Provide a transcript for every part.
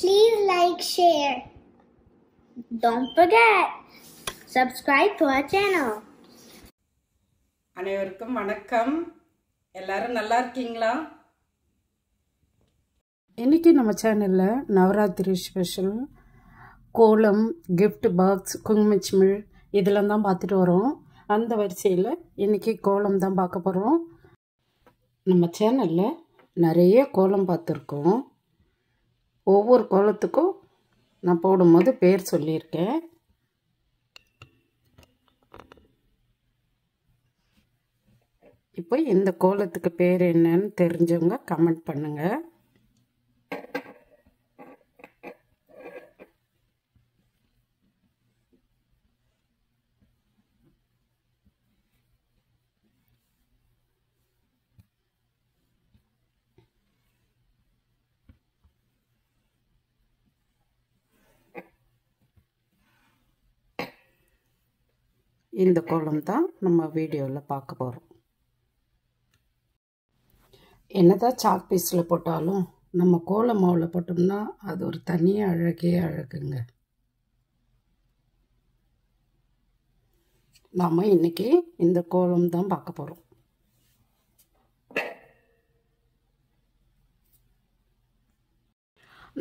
Please like, share. Don't forget, subscribe to our channel. அனைவருக்கும் வணக்கம். எல்லாரும் நல்லா இருக்கீங்களா? இன்னைக்கு நம்ம சேனல்ல நவராத்திரி ஸ்பெஷல் கோலம், gift box, குங்குமச்சிமிழ் இதெல்லாம் தான் பார்த்துட்டு வரோம். அந்த வரிசையில் இன்னைக்கு கோலம் தான் பார்க்க போகிறோம். நம்ம சேனல்ல நிறைய கோலம் பார்த்துருக்கோம். ஒவ்வொரு கோலத்துக்கும் நான் போடும்போது பேர் சொல்லியிருக்கேன். இப்போ இந்த கோலத்துக்கு பேர் என்னன்னு தெரிஞ்சவங்க கமெண்ட் பண்ணுங்க. இந்த கோலம் தான் நம்ம வீடியோவில் பார்க்க போகிறோம். என்னதான் சாக் பீஸில் போட்டாலும் நம்ம கோல மாவில் போட்டோம்னா அது ஒரு தனியாக அழகே அழகுங்க. நாம் இன்னைக்கு இந்த கோலம் தான் பார்க்க போகிறோம்.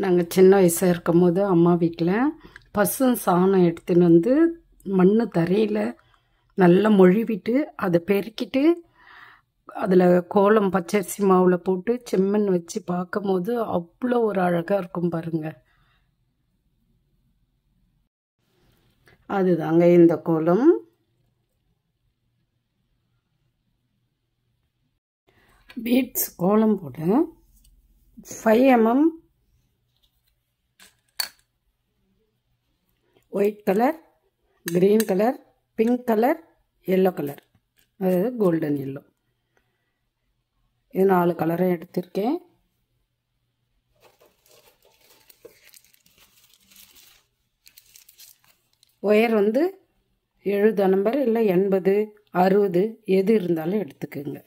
நாங்கள் சின்ன வயசாக இருக்கும் போது அம்மா வீட்டில் பசும் சாணம் எடுத்துன்னு வந்து மண் தரையில் நல்லா மொழிவிட்டு அதை பெருக்கிட்டு அதில் கோலம் பச்சரிசி மாவில் போட்டு செம்மண் வச்சு பார்க்கும் போது அவ்வளோ ஒரு அழகாக இருக்கும் பாருங்க. அதுதாங்க இந்த கோலம். பீட்ஸ் கோலம் போட 5 mm white colour, green colour, pink colour, yellow colour, அதாவது கோல்டன் எல்லோ, இது 4 கலரும் எடுத்திருக்கேன். ஒயர் வந்து 70 நம்பர் இல்லை 80, 60 எது இருந்தாலும் எடுத்துக்கோங்க.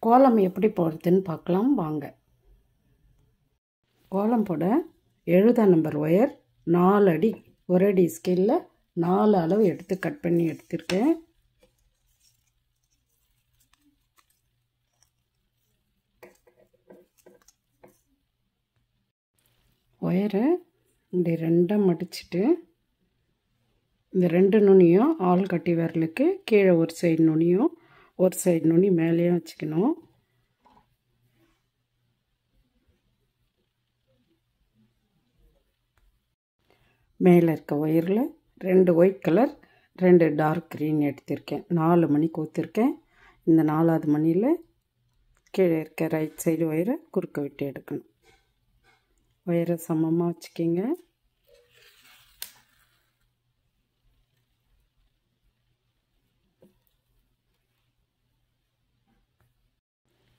கோலம் எப்படி போடுறதுன்னு பார்க்கலாம் வாங்க. கோலம் போட 70 நம்பர் ஒயர் 4 அடி, ஒரு அடி ஸ்கேலில் 4 அளவு எடுத்து கட் பண்ணி எடுத்திருக்கேன். ஒயரை இப்படி 2 மடிச்சுட்டு இந்த 2 நுனியும் ஆள் கட்டி விரலுக்கு கீழே ஒரு சைடு நுனியும் ஒரு சைடு நுனி மேலேயும் வச்சுக்கணும். மேலே இருக்க ஒயரில் 2 ஒயிட் கலர், 2 டார்க் க்ரீன் எடுத்திருக்கேன். 4 மணி கோத்திருக்கேன். இந்த 4வது மணியில் கீழே இருக்க ரைட் சைடு ஒயரை குறுக்க விட்டு எடுக்கணும். ஒயரை சமமாக வச்சுக்கிங்க.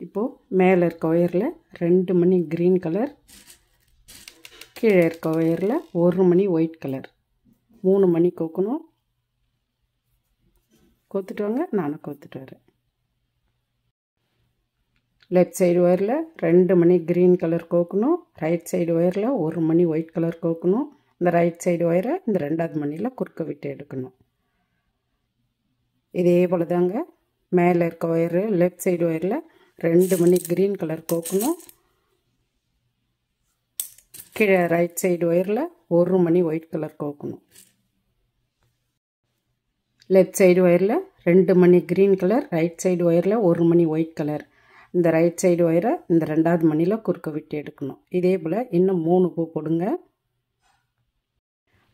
இப்போது மேலே இருக்க ஒயரில் 2 மணி க்ரீன் கலர், கீழே இருக்க ஒயரில் 1 மணி ஒயிட் கலர், 3 மணி கோக்கணும். கோத்துட்டு வாங்க, நானும் கோத்துட்டு வரேன். லெஃப்ட் சைடு ஒயரில் 2 மணி க்ரீன் கலர் கோக்கணும். ரைட் சைடு ஒயரில் 1 மணி ஒயிட் கலர் கோக்கணும். இந்த ரைட் சைடு ஒயரை இந்த 2வது மணியில் குறுக்க விட்டு எடுக்கணும். இதே போல் தாங்க மேலே இருக்க ஒயரு லெஃப்ட் சைடு ஒயரில் 2 மணி க்ரீன் கலர் கோக்கணும். கீழே ரைட் சைடு ஒயரில் 1 மணி ஒயிட் கலர் கோக்கணும். லெஃப்ட் சைடு ஒயரில் 2 மணி க்ரீன் கலர், ரைட் சைடு ஒயரில் 1 மணி ஒயிட் கலர். இந்த ரைட் சைடு ஒயரை இந்த 2வது மணியில் குறுக்க விட்டு எடுக்கணும். இதே போல் இன்னும் 3 பூ போடுங்க.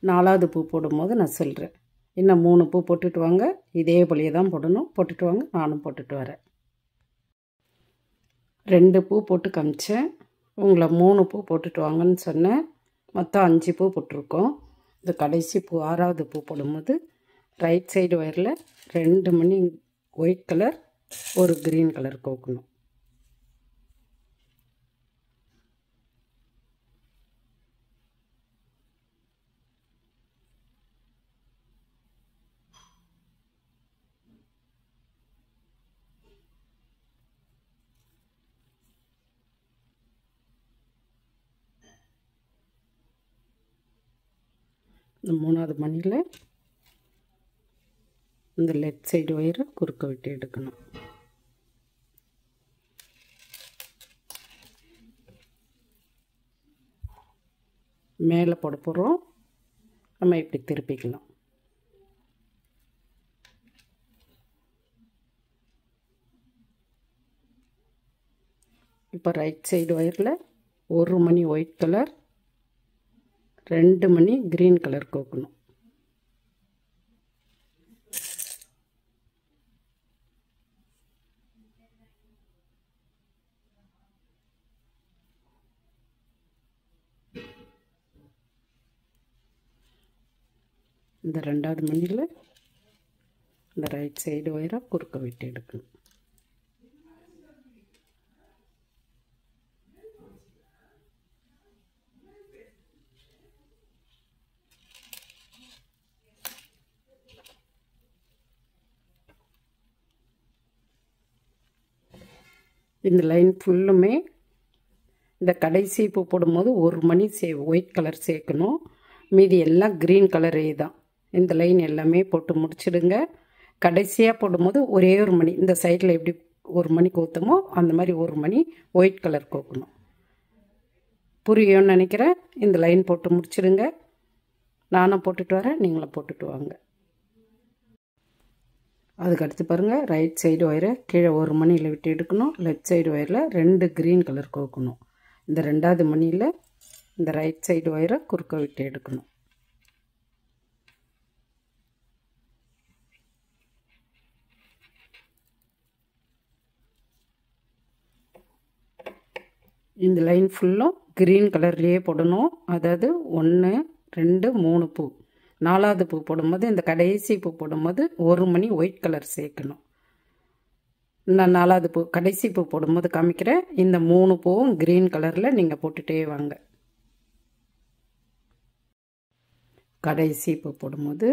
4வது பூ போடும்போது நான் சொல்கிறேன். இன்னும் 3 பூ போட்டுட்டு வாங்க. இதே போலியே தான் போடணும். போட்டுட்டு வாங்க, நானும் போட்டுட்டு வரேன். 2 பூ போட்டு காமிச்சேன். உங்களை 3 பூ போட்டுட்டு வாங்கன்னு சொன்னேன். மொத்தம் 5 பூ போட்டிருக்கோம். இந்த கடைசி பூ 6வது பூ போடும்போது ரைட் சைடு ஒயரில் 2 மணி ஒயிட் கலர், 1 க்ரீன் கலர் கோக்கணும். இந்த மூணாவது மணியில் இந்த லெஃப்ட் சைடு ஒயரை குறுக்க விட்டு எடுக்கணும். மேலே போட போகிறோம். நம்ம இப்படி திருப்பிக்கலாம். இப்போ ரைட் சைடு ஒயரில் ஒரு மணி ஒயிட் கலர், 2 மணி க்ரீன் கலர் கோக்கணும். இந்த 2வது மணியில் இந்த ரைட் சைடு ஒயரை குறுக்க விட்டு எடுக்கணும். இந்த லைன் ஃபுல்லுமே இந்த கடைசி பூ போடும்போது ஒரு மணி ஒயிட் கலர் சேர்க்கணும். மீதி எல்லாம் க்ரீன் கலரே தான். இந்த லைன் எல்லாமே போட்டு முடிச்சிடுங்க. கடைசியாக போடும்போது ஒரே ஒரு மணி இந்த சைடில் எப்படி ஒரு மணி கோத்தமோ அந்த மாதிரி ஒரு மணி ஒயிட் கலர் கோக்கணும். புரியும்னு நினைக்கிறேன். இந்த லைன் போட்டு முடிச்சிடுங்க. நானும் போட்டுட்டு வரேன், நீங்களும் போட்டுட்டு வாங்க. அதுக்கடுத்து பாருங்கள், ரைட் சைடு ஒயரை கீழே ஒரு மணியில் விட்டு எடுக்கணும். லெஃப்ட் சைடு ஒயரில் 2 க்ரீன் கலர் கோக்கணும். இந்த 2வது மணியில் இந்த ரைட் சைடு ஒயரை குறுக்க விட்டு எடுக்கணும். இந்த லைன் ஃபுல்லும் க்ரீன் கலர்லேயே போடணும். அதாவது 1 2 3 பூ. 4வது பூ போடும்போது இந்த கடைசி பூ போடும்போது ஒரு மணி ஒயிட் கலர் சேர்க்கணும். நான் 4வது பூ கடைசி பூ போடும்போது காமிக்கிறேன். இந்த 3 பூவும் க்ரீன் கலரில் நீங்கள் போட்டுகிட்டே வாங்க. கடைசி பூ போடும்போது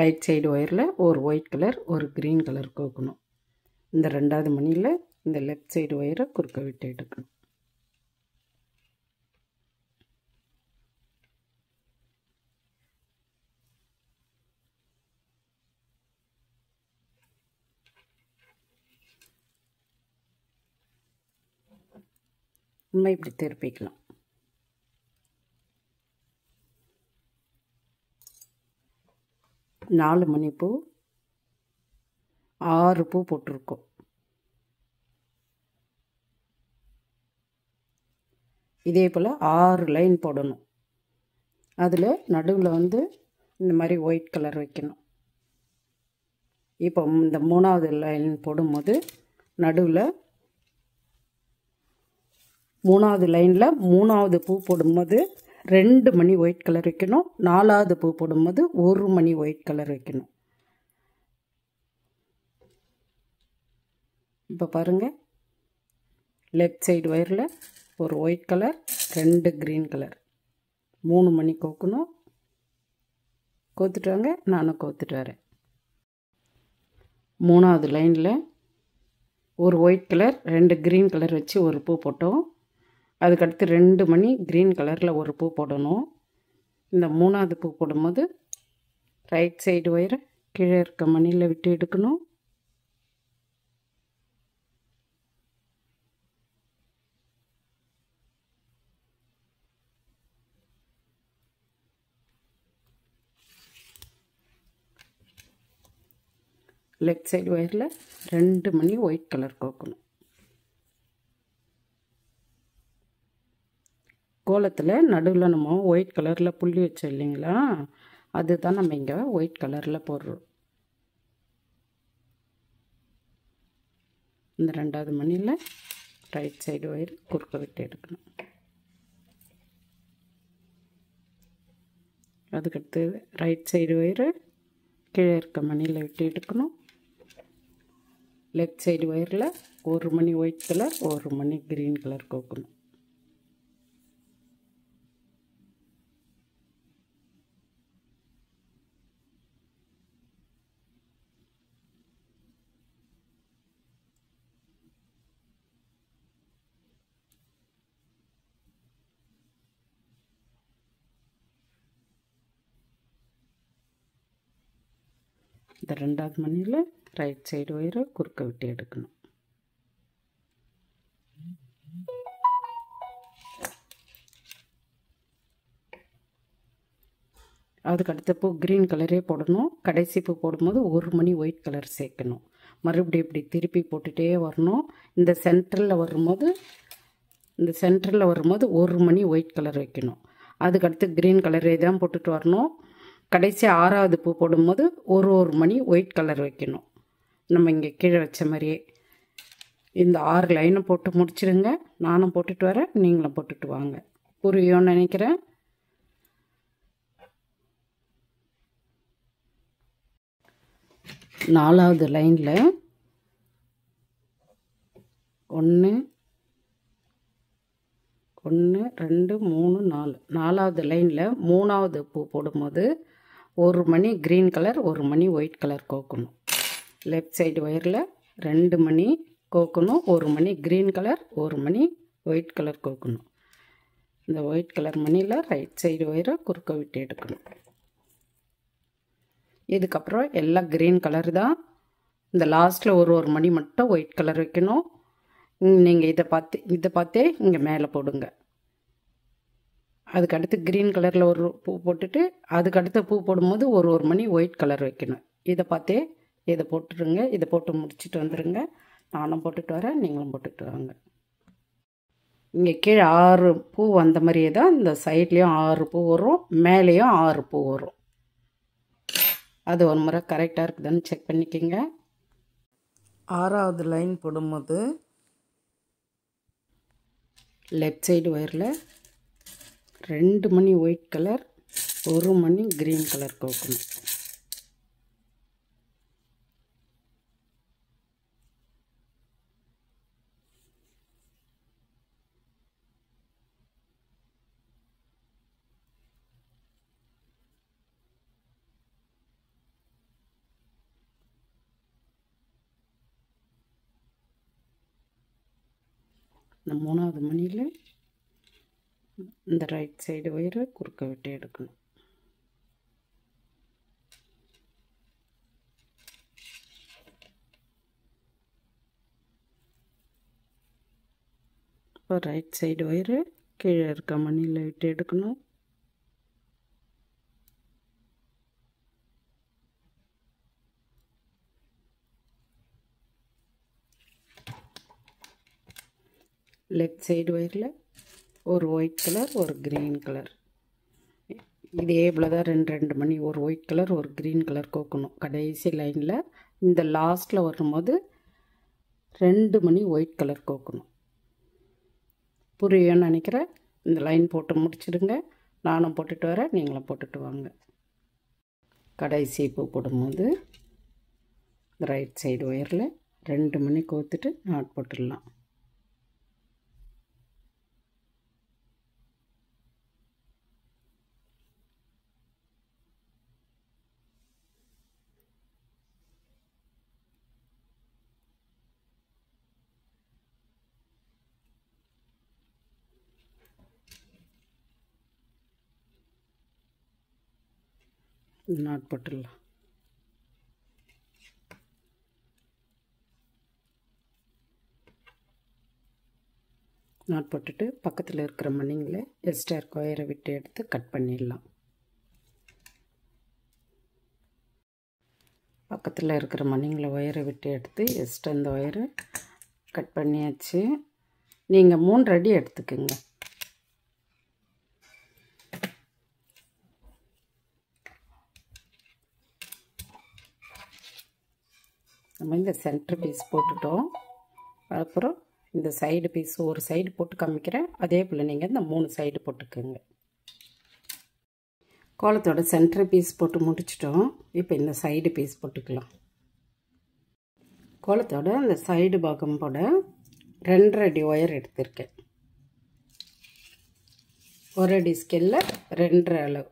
ரைட் சைடு ஒயரில் ஒரு ஒயிட் கலர் ஒரு க்ரீன் கலர் கோக்கணும். இந்த 2வது மணியில் இந்த லெஃப்ட் சைடு ஒயரை குறுக்க விட்டு எடுக்கணும். நம்ம இப்படி திருப்பிக்கலாம். நாலு மணி பூ 6 பூ போட்டிருக்கோம். இதே போல் 6 லைன் போடணும். அதில் நடுவில் வந்து இந்த மாதிரி ஒயிட் கலர் வைக்கணும். இப்போ இந்த 3வது லைன் போடும்போது நடுவில் 3வது லைனில் 3வது பூ போடும்போது 2 மணி ஒயிட் கலர் வைக்கணும். 4வது பூ போடும்போது 1 மணி ஒயிட் கலர் வைக்கணும். இப்போ பாருங்கள், லெஃப்ட் சைடு ஒயரில் ஒரு ஒயிட் கலர் 2 க்ரீன் கலர் 3 மணி கோக்கணும். கோத்துட்டு வாங்க, நானும் கோத்துட்டு வரேன். 3வது லைனில் ஒரு ஒயிட் கலர் 2 க்ரீன் கலர் வச்சு ஒரு பூ போட்டோம். அதுக்கடுத்து 2 மணி க்ரீன் கலரில் ஒரு பூ போடணும். இந்த 3வது பூ போடும்போது ரைட் சைடு ஒயரை கீழே இருக்க மணியில் விட்டு எடுக்கணும். லெஃப்ட் சைடு ஒயரில் 2 மணி ஒயிட் கலர் கோக்கணும். கோலத்தில் நடுவில் நம்ம ஒயிட் கலரில் புள்ளி வச்சோம் இல்லைங்களா, அதுதான் நம்ம இங்கே ஒயிட் கலரில் போடுறோம். இந்த 2வது மணியில் ரைட் சைடு ஒயர் குறுக்க விட்டு எடுக்கணும். அதுக்கடுத்து ரைட் சைடு ஒயரு கீழே இருக்க மணியில் விட்டு எடுக்கணும். லெஃப்ட் சைடு ஒயரில் 1 மணி ஒயிட் கலர் 1 மணி க்ரீன் கலர் கோக்கணும். இந்த ரெண்டாவது மணியில் ரைட் சைடு ஒயரை குறுக்க விட்டு எடுக்கணும். அதுக்கு அடுத்த பூ க்ரீன் கலரே போடணும். கடைசி பூ போடும்போது ஒரு மணி ஒயிட் கலர் சேர்க்கணும். மறுபடியும் இப்படி திருப்பி போட்டுகிட்டே வரணும். இந்த சென்டரில் வரும்போது ஒரு மணி ஒயிட் கலர் வைக்கணும். அதுக்கடுத்து க்ரீன் கலரே தான் போட்டுட்டு வரணும். கடைசி 6வது பூ போடும்போது ஒரு மணி ஒயிட் கலர் வைக்கணும். நம்ம இங்கே கீழே வச்ச மாதிரியே இந்த 6 லைனும் போட்டு முடிச்சிடுங்க. நானும் போட்டுட்டு வரேன், நீங்களும் போட்டுட்டு வாங்க. புரியும்னு நினைக்கிறேன். நாலாவது லைனில் 1 2 3 4 4வது லைனில் 3வது பூ போடும்போது ஒரு மணி க்ரீன் கலர் ஒரு மணி ஒயிட் கலர் கோக்கணும். லெஃப்ட் சைடு ஒயரில் 2 மணி கோக்கணும். ஒரு மணி க்ரீன் கலர் ஒரு மணி ஒயிட் கலர் கோக்கணும். இந்த ஒயிட் கலர் மணியில் ரைட் சைடு ஒயரை குறுக்க விட்டு எடுக்கணும். இதுக்கப்புறம் எல்லாம் க்ரீன் கலர் தான். இந்த லாஸ்ட்டில் ஒரு மணி மட்டும் ஒயிட் கலர் வைக்கணும். நீங்கள் இதை பார்த்தே இங்கே மேலே போடுங்க. அதுக்கடுத்து க்ரீன் கலரில் ஒரு பூ போட்டுட்டு அதுக்கடுத்து பூ போடும்போது ஒரு மணி ஒயிட் கலர் வைக்கணும். இதை பார்த்தே இதை போட்டுருங்க. இதை போட்டு முடிச்சுட்டு வந்துடுங்க. நானும் போட்டுட்டு வரேன், நீங்களும் போட்டுட்டு வாங்க. இங்கே கீழே 6 பூ வந்த மாதிரியே தான் இந்த சைட்லேயும் 6 பூ வரும், மேலேயும் 6 பூ வரும். அது ஒரு முறை கரெக்டாக இருக்குதுன்னு செக் பண்ணிக்கோங்க. 6வது லைன் போடும்போது லெஃப்ட் சைடு ஒயரில் 2 மணி ஒயிட் கலர் ஒரு மணி க்ரீன் கலர் கோக்கணும். இந்த 3வது மணியில் இந்த ரைட் சைடு ஒயரை குறுக்க விட்டு எடுக்கணும். இப்போ ரைட் சைடு ஒயரு கீழே இருக்க மணியில் விட்டு எடுக்கணும். லெஃப்ட் சைடு ஒயரில் ஒரு ஒயிட் கலர் ஒரு க்ரீன் கலர், இதே போல் தான் 2 மணி ஒரு ஒயிட் கலர் ஒரு க்ரீன் கலர் கோக்கணும். கடைசி லைனில் இந்த லாஸ்ட்டில் வரும்போது 2 மணி ஒயிட் கலர் கோக்கணும். புரியும்னு நினைக்கிறேன். இந்த லைன் போட்டு முடிச்சிடுங்க. நானும் போட்டுட்டு வரேன், நீங்களும் போட்டுட்டு வாங்க. கடைசி பூ போடும்போது இந்த ரைட் சைடு ஒயரில் 2 மணி கோத்துட்டு நாட் போட்டுடலாம். நாட் போட்டுடலாம். நாட் போட்டுட்டு பக்கத்தில் இருக்கிற மணிங்களை எக்ஸ்ட்ரா ஒயரை விட்டு எடுத்து கட் பண்ணிடலாம். பக்கத்தில் இருக்கிற மணிங்களை ஒயரை விட்டு எடுத்து எக்ஸ்ட்ரா இந்த ஒயரை கட் பண்ணியாச்சு. நீங்கள் 3 அடி எடுத்துக்குங்க. நம்ம இந்த சென்டர் பீஸ் போட்டுட்டோம். அப்புறம் இந்த சைடு பீஸ் ஒரு சைடு போட்டு காமிக்கிறேன். அதே போல் நீங்கள் இந்த 3 சைடு போட்டுக்கோங்க. கோலத்தோட சென்டர் பீஸ் போட்டு முடிச்சிட்டோம். இப்போ இந்த சைடு பீஸ் போட்டுக்கலாம். கோலத்தோட இந்த சைடு பாகம் போட 2 அடி ஒயர் எடுத்திருக்கேன். 1 அடி ஸ்கேலில் 2 அளவு.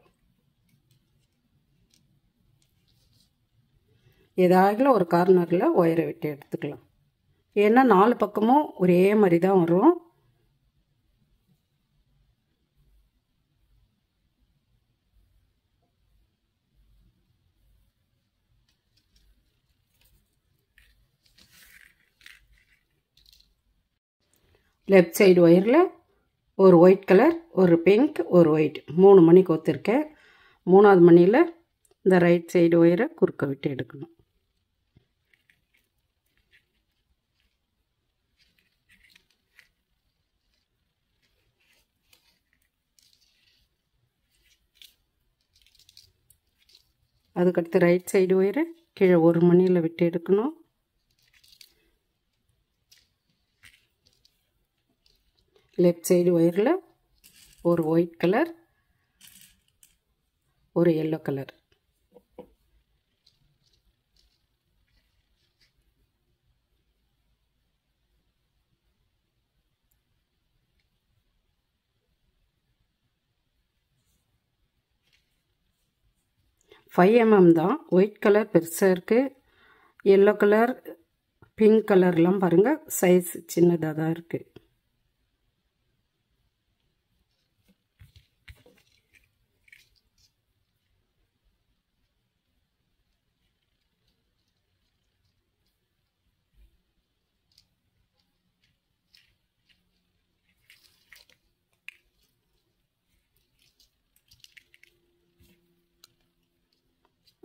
ஏதாவது ஒரு கார்னரில் ஒயரை விட்டு எடுத்துக்கலாம். ஏன்னா 4 பக்கமும் ஒரே மாதிரி தான் வரும். லெஃப்ட் சைடு ஒயரில் ஒரு ஒயிட் கலர், ஒரு பிங்க், ஒரு ஒயிட் 3 மணி கோர்த்துருக்கேன். 3வது மணியில் இந்த ரைட் சைடு ஒயரை குறுக்க விட்டு எடுக்கணும். அதுக்கடுத்து ரைட் சைடு ஒயரை கீழே 1 மணியில் விட்டு எடுக்கணும். லெஃப்ட் சைடு ஒயரில் ஒரு ஒயிட் கலர், ஒரு எல்லோ கலர். ஃபைவ் mm தான். ஒயிட் கலர் பெருசாக இருக்குது. எல்லோ கலர், பிங்க் கலர்லாம் பாருங்கள் சைஸ் சின்னதாக தான் இருக்குது.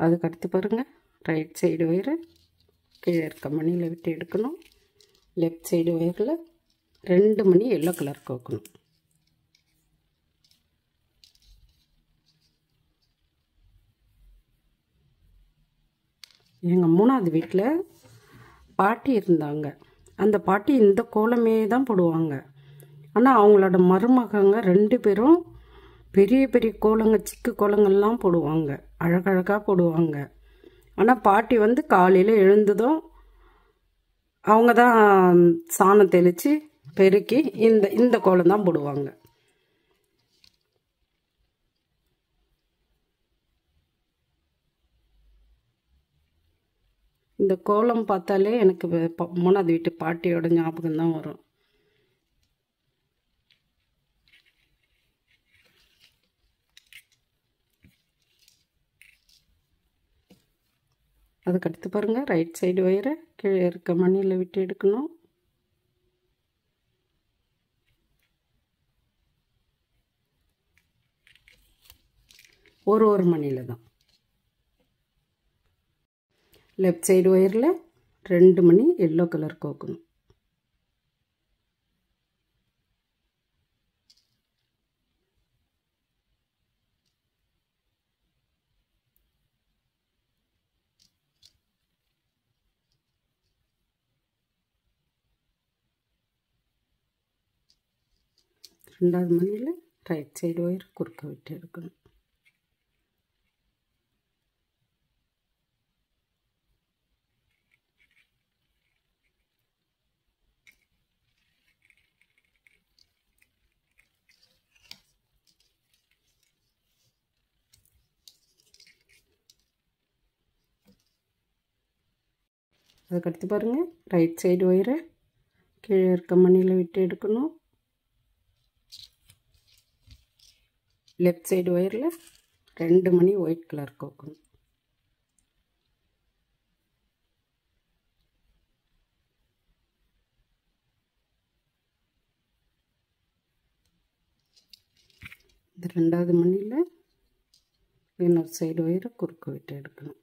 அதுக்கடுத்து பாருங்கள் ரைட் சைடு ஒயரை கீழே இருக்க மணியில் விட்டு எடுக்கணும். லெஃப்ட் சைடு ஒயரில் 2 மணி எல்லோ கலர் கோக்கணும். எங்கள் 3வது வீட்டில் பாட்டி இருந்தாங்க. அந்த பாட்டி இந்த கோலமே தான் போடுவாங்க. ஆனால் அவங்களோட மருமகங்க 2 பேரும் பெரிய பெரிய கோலங்க, சிக்கு கோலங்கள்லாம் போடுவாங்க, அழகழகாக போடுவாங்க. ஆனால் பாட்டி வந்து காலையில் எழுந்ததும் அவங்க தான் சாணம் தெளித்து பெருக்கி இந்த கோலம் தான் போடுவாங்க. இந்த கோலம் பார்த்தாலே எனக்கு 3வது வீட்டு பாட்டியோட ஞாபகம் தான் வரும். அதுக்கடுத்து பாருங்கள் ரைட் சைடு ஒயரை கீழே இருக்க மணியில் விட்டு எடுக்கணும். ஒரு மணியில் தான். லெஃப்ட் சைடு ஒயரில் 2 மணி எல்லோ கலர் கோக்கணும். ரெண்டாவது மணியில் ரைட் சைடு ஒயர் குறுக்க விட்டு எடுக்கணும். அதுக்கடுத்து பாருங்கள் ரைட் சைடு ஒயரை கீழே இருக்க மணியில் விட்டு எடுக்கணும். லெஃப்ட் சைடு ஒயரில் 2 மணி ஒயிட் கலர் கோக்கணும். இந்த 2வது மணியில் இன்னொரு சைடு ஒயரை குறுக்க விட்டு எடுக்கணும்.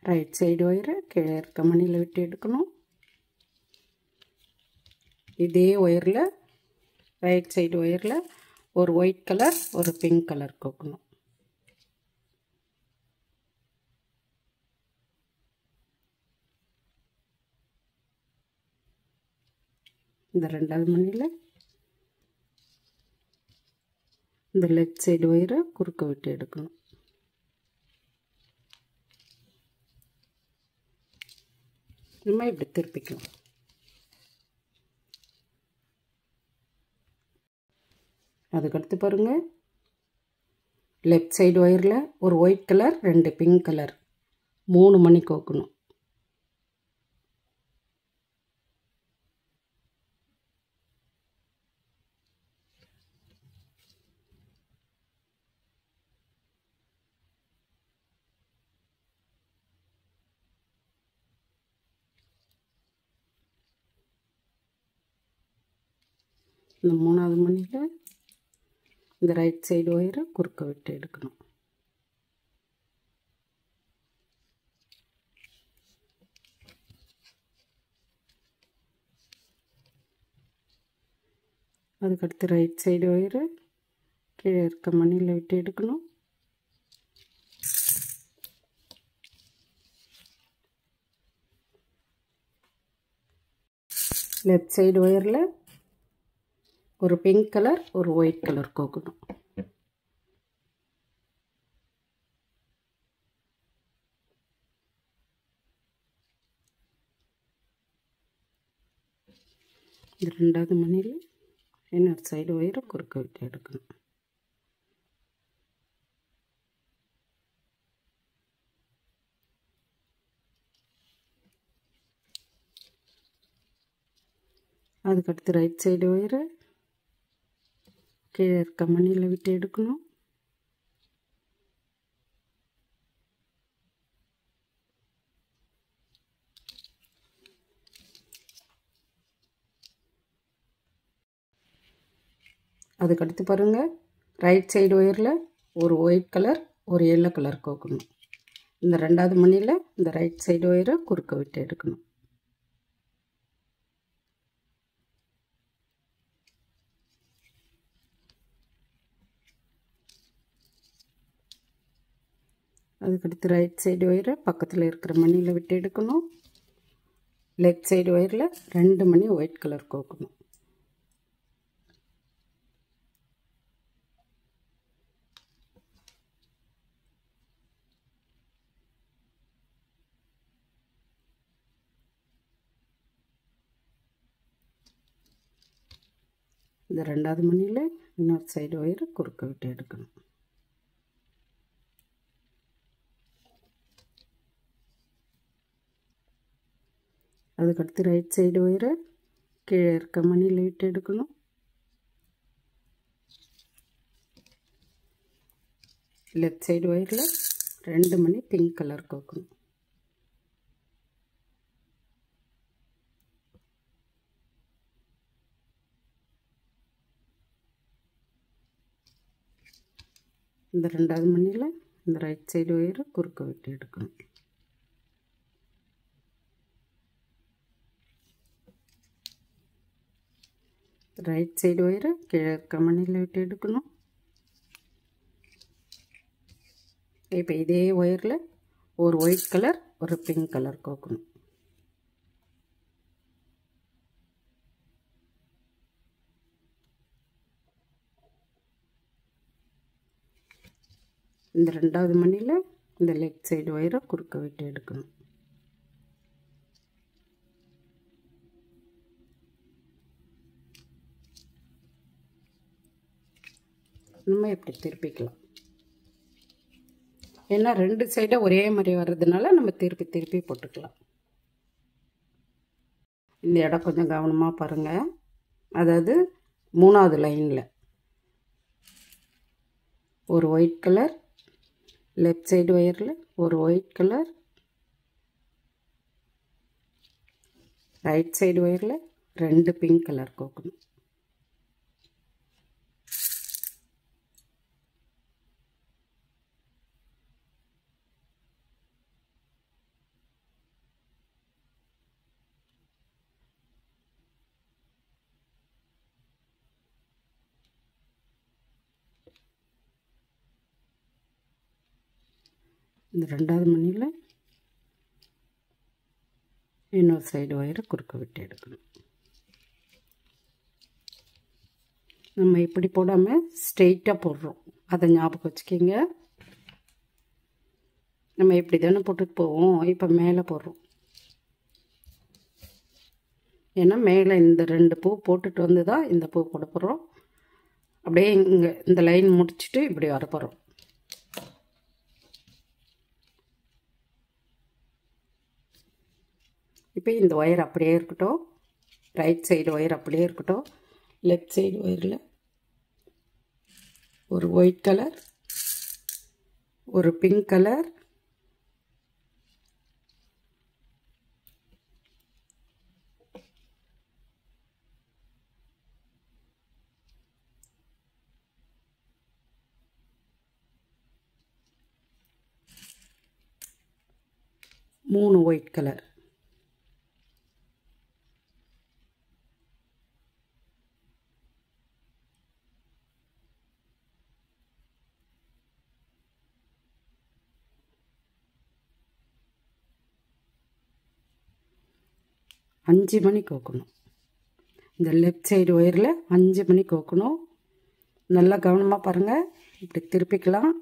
ரைட் சைடு ஒயரை கீழே இருக்க மணியில் விட்டு எடுக்கணும். இதே ஒயரில் ரைட் சைடு ஒயரில் ஒரு ஒயிட் கலர், ஒரு பிங்க் கலர் கோக்கணும். இந்த 2வது மணியில் இந்த லெஃப்ட் சைடு ஒயரை குறுக்க விட்டு எடுக்கணும். நம்ம இப்படி திருப்பிக்கலாம். அதுக்கடுத்து பாருங்கள் லெஃப்ட் சைடு ஒயரில் ஒரு ஒயிட் கலர், 2 பிங்க் கலர் 3 மணி கோக்கணும். இந்த 3வது மணியில் இந்த ரைட் சைடு ஒயரை குறுக்க விட்டு எடுக்கணும். அதுக்கடுத்து ரைட் சைடு ஒயரை கீழே இருக்க மணியில் விட்டு எடுக்கணும். லெஃப்ட் சைடு ஒயரில் ஒரு பிங்க் கலர் ஒரு ஒயிட் கலர் கோக்கணும். இந்த 2வது மணியில் இன்னொரு சைடு ஒயரை குறுக்க விட்டு எடுக்கணும். அதுக்கடுத்து ரைட் சைடு ஒயரை கீழே இருக்க மணியில் விட்டு எடுக்கணும். அதுக்கடுத்து பாருங்கள், ரைட் சைடு ஒயரில் ஒரு ஒயிட் கலர் ஒரு எல்லோ கலர் கோக்கணும். இந்த 2வது மணியில் இந்த ரைட் சைடு ஒயரை குறுக்க விட்டு எடுக்கணும். அதுக்கடுத்து ரைட் சைடு ஒயரை பக்கத்தில் இருக்கிற மணியில் விட்டு எடுக்கணும். லெஃப்ட் சைடு ஒயரில் 2 மணி ஒயிட் கலர் கோக்கணும். இந்த 2வது மணியில் இன்னொரு சைடு ஒயரை குறுக்க விட்டு எடுக்கணும். அதுக்கடுத்து ரைட் சைடு ஒயரை கீழே இருக்க மணியில் விட்டு எடுக்கணும். லெஃப்ட் சைடு ஒயரில் 2 மணி பிங்க் கலர் கோக்கணும். இந்த 2வது மணியில் இந்த ரைட் சைடு ஒயரை குறுக்க விட்டு எடுக்கணும். ரைட் சைடு ஒயரை கீழே இருக்க மணியில் விட்டு எடுக்கணும். இப்போ இதே ஒயரில் ஒரு ஒயிட் கலர் ஒரு பிங்க் கலர் கோக்கணும். இந்த 2வது மணியில் இந்த லெஃப்ட் சைடு ஒயரை குறுக்க விட்டு எடுக்கணும். நம்ம இப்படி திருப்பிக்கலாம். ஏன்னா 2 சைடும் ஒரே மாதிரி வர்றதுனால நம்ம திருப்பி திருப்பி போட்டுக்கலாம். இந்த இடம் கொஞ்சம் கவனமாக பாருங்கள். அதாவது 3வது லைனில் ஒரு ஒயிட் கலர், லெஃப்ட் சைடு ஒயரில் ஒரு ஒயிட் கலர், ரைட் சைடு ஒயரில் 2 பிங்க் கலர் கோக்கணும். இந்த 2வது மணியில் இன்னொரு சைடு ஒயரை குறுக்க விட்டு எடுக்கணும். நம்ம இப்படி போடாமல் ஸ்ட்ரெயிட்டாக போடுறோம், அதை ஞாபகம் வச்சுக்கிங்க. நம்ம இப்படி தானே போட்டுட்டு போவோம், இப்போ மேலே போடுறோம். ஏன்னா மேலே இந்த 2 பூ போட்டுட்டு வந்து தான் இந்த பூ போட போகிறோம். அப்படியே இங்கே இந்த லைன் முடிச்சுட்டு இப்படி வர போகிறோம். இப்போ இந்த ஒயர் அப்படியே இருக்கட்டும், ரைட் சைடு ஒயர் அப்படியே இருக்கட்டும். லெஃப்ட் சைடு ஒயரில் ஒரு ஒயிட் கலர் ஒரு பிங்க் கலர், 3 ஒயிட் கலர். அஞ்சு மணி கோக்கணும். இந்த லெஃப்ட் சைடு ஒயரில் 5 மணி கோக்கணும். நல்லா கவனமாக பாருங்கள். இப்படி திருப்பிக்கலாம்.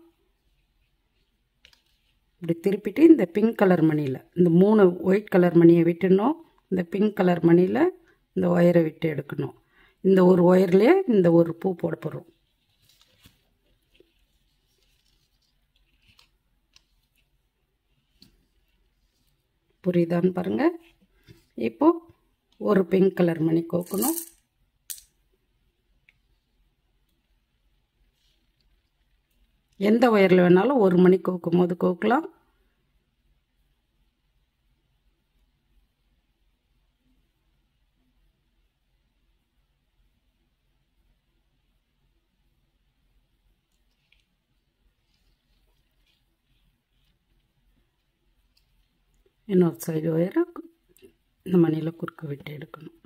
இப்படி திருப்பிட்டு இந்த பிங்க் கலர் மணியில் இந்த 3 ஒயிட் கலர் மணியை விட்டுடணும். இந்த பிங்க் கலர் மணியில் இந்த ஒயரை விட்டு எடுக்கணும். இந்த ஒரு ஒயர்லேயே இந்த ஒரு பூ போட போகிறோம். புரியுதான்னு பாருங்கள். இப்போது ஒரு பிங்க் கலர் மணி கோக்கணும். எந்த ஒயரில் வேணாலும் ஒரு மணி கோக்கும் போது கோக்கலாம். இன்னொரு சைடு ஒயரை இந்த மணியில் குறுக்க விட்டு எடுக்கணும்.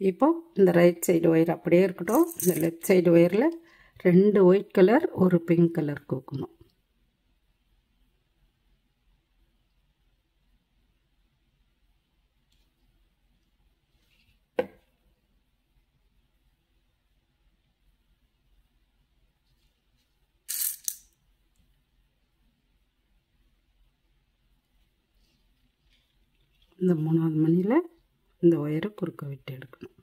இப்போ இந்த ரைட் சைடு ஒயர் அப்படியே இருக்கட்டும். இந்த லெஃப்ட் சைடு ஒயரில் 2 ஒயிட் கலர் ஒரு பிங்க் கலர் கோக்கணும். இந்த 3வது மணியில் இந்த ஒயரை குறுக்க விட்டு எடுக்கணும்.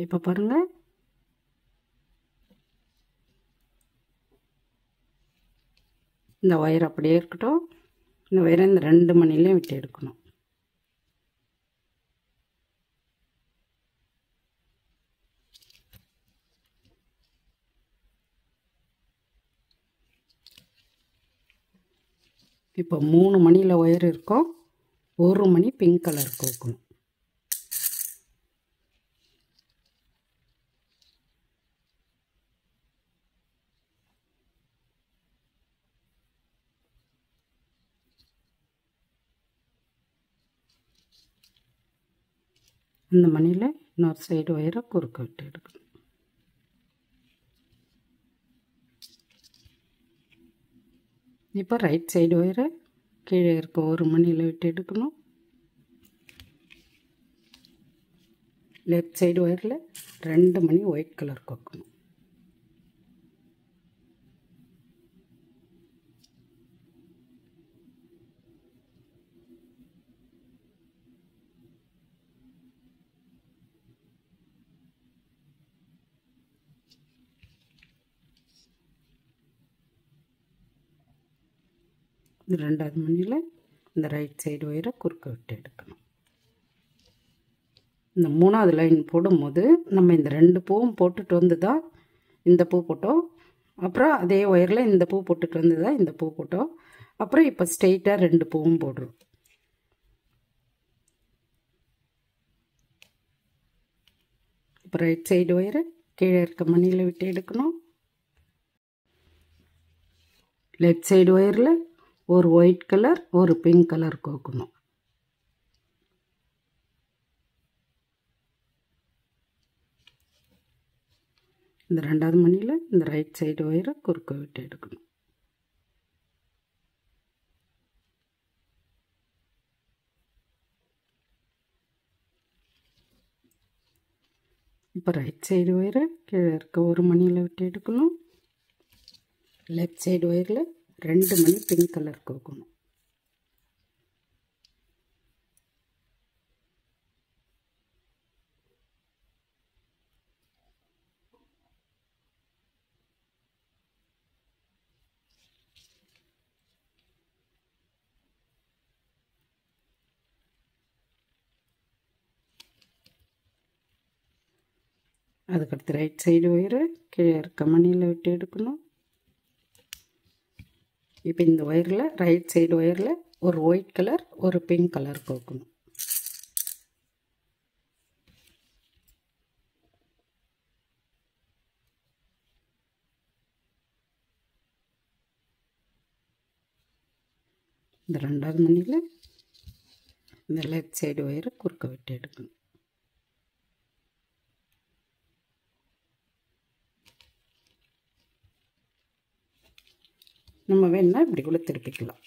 இப்போ பாருங்கள். இந்த ஒயர் அப்படியே இருக்கட்டும். இந்த ஒயரை இந்த 2 மணிலையும் விட்டு எடுக்கணும். இப்போ 3 மணியில் ஒயர் இருக்கும். 1 மணி பிங்க் கலர் கோக்கணும். அந்த மணியில் இன்னொரு சைடு ஒயரை குறுக்க விட்டு எடுக்கணும். இப்போ ரைட் சைடு ஒயரை கீழே இருக்க 1 மணியில் விட்டு எடுக்கணும். லெஃப்ட் சைடு ஒயரில் 2 மணி ஒயிட் கலர் கோக்கணும். இந்த 2வது மணியில் இந்த ரைட் சைடு ஒயரை குறுக்க விட்டு எடுக்கணும். இந்த 3வது லைன் போடும்போது நம்ம இந்த 2 பூவும் போட்டுட்டு வந்து தான் இந்த பூ போட்டோம். அப்புறம் அதே ஒயரில் இந்த பூ போட்டுட்டு வந்து தான் இந்த பூ போட்டோம். அப்புறம் இப்போ ஸ்ட்ரெயிட்டாக 2 பூவும் போடுறோம். இப்போ ரைட் சைடு ஒயரை கீழே இருக்க மணியில் விட்டு எடுக்கணும். லெஃப்ட் சைடு ஒயரில் ஒரு ஒயிட் கலர் ஒரு பிங்க் கலர் கோக்கணும். இந்த 2வது மணியில் இந்த ரைட் சைடு ஒயரை குறுக்க விட்டு எடுக்கணும். இப்போ ரைட் சைடு ஒயரை கீழே இருக்க 1 மணியில் விட்டு எடுக்கணும். லெஃப்ட் சைடு ஒயரில் 2 மணி பிங்க் கலர் கோக்கணும். அதுக்கடுத்து ரைட் சைடு ஒயரை கீழே இருக்க மணியில் விட்டு எடுக்கணும். இப்போ இந்த ஒயரில் ரைட் சைடு ஒயரில் ஒரு ஒயிட் கலர் ஒரு பிங்க் கலர் கோக்கணும். இந்த ரெண்டாவது மணியில் இந்த லெஃப்ட் சைடு ஒயரை குறுக்க விட்டு எடுக்கணும். நம்ம வேணால் இப்படி கூட திருப்பிக்கலாம்.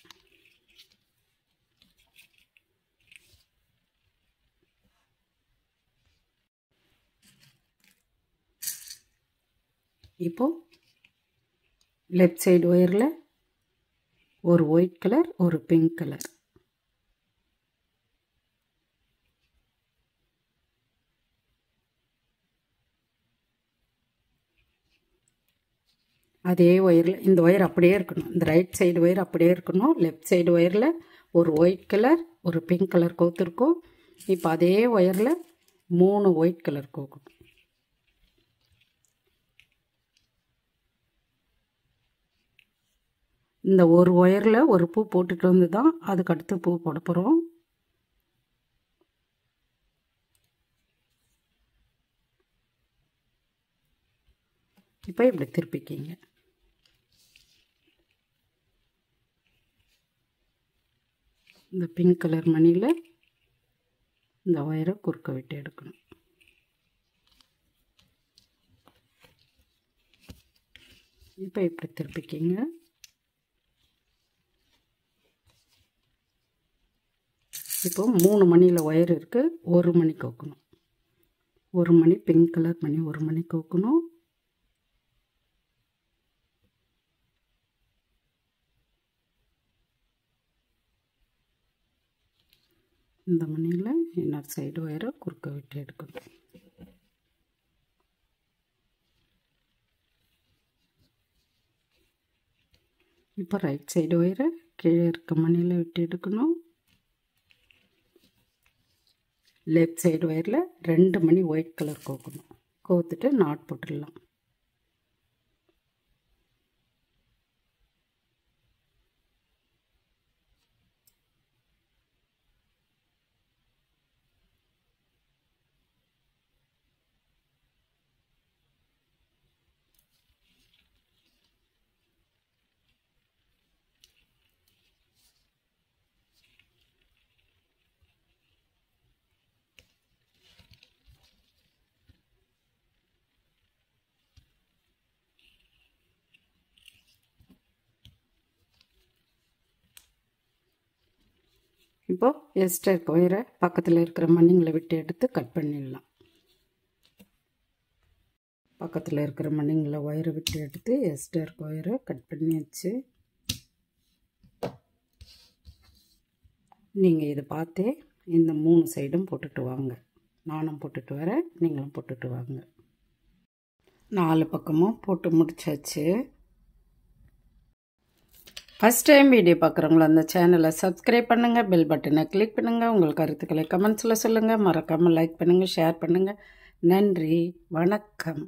இப்போது லெஃப்ட் சைடு ஒயரில் ஒரு ஒயிட் கலர் ஒரு பிங்க் கலர், அதே ஒயரில் இந்த ஒயர் அப்படியே இருக்கணும். இந்த ரைட் சைடு ஒயர் அப்படியே இருக்கணும். லெஃப்ட் சைடு ஒயரில் ஒரு ஒயிட் கலர் ஒரு பிங்க் கலர் கோத்துருக்கோம். இப்போ அதே ஒயரில் 3 ஒயிட் கலர் கோக்கணும். இந்த ஒரு ஒயரில் ஒரு பூ போட்டுட்டு வந்து தான் அதுக்கு அடுத்து பூ போட போகிறோம். இப்போ இப்படி திருப்பிக்கிங்க. இந்த பிங்க் கலர் மணியில் இந்த ஒயரை குறுக்க விட்டு எடுக்கணும். இப்போ இப்படி திருப்பிக்கிங்க. இப்போ 3 மணியில் ஒயர் இருக்குது. ஒரு மணி கோக்கணும். ஒரு மணி பிங்க் கலர் மணி ஒரு மணி கோக்கணும். இந்த மணியில் இன்னொரு சைடு ஒயரை குறுக்க விட்டு எடுக்கணும். இப்போ ரைட் சைடு ஒயரை கீழே இருக்க மணியில் விட்டு எடுக்கணும். லெஃப்ட் சைடு ஒயரில் 2 மணி ஒயிட் கலர் கோக்கணும். கோத்துட்டு நாட் போட்டுடலாம். இப்போது எக்ஸ்ட்ரா ஒயரை பக்கத்தில் இருக்கிற மணிங்களை விட்டு எடுத்து கட் பண்ணிடலாம். பக்கத்தில் இருக்கிற மணிங்களை ஒயரை விட்டு எடுத்து எக்ஸ்ட்ரா ஒயரை கட் பண்ணியாச்சு. நீங்கள் இதை பார்த்தே இந்த 3 சைடும் போட்டுட்டு வாங்க. நானும் போட்டுட்டு வரேன், நீங்களும் போட்டுட்டு வாங்க. 4 பக்கமும் போட்டு முடிச்சாச்சு. ஃபஸ்ட் டைம் வீடியோ பார்க்குறவங்கள அந்த சேனலை சப்ஸ்கிரைப் பண்ணுங்கள், பெல் பட்டனை கிளிக் பண்ணுங்கள். உங்கள் கருத்துக்களை கமெண்ட்ஸில் சொல்லுங்கள். மறக்காமல் லைக் பண்ணுங்கள், ஷேர் பண்ணுங்கள். நன்றி, வணக்கம்.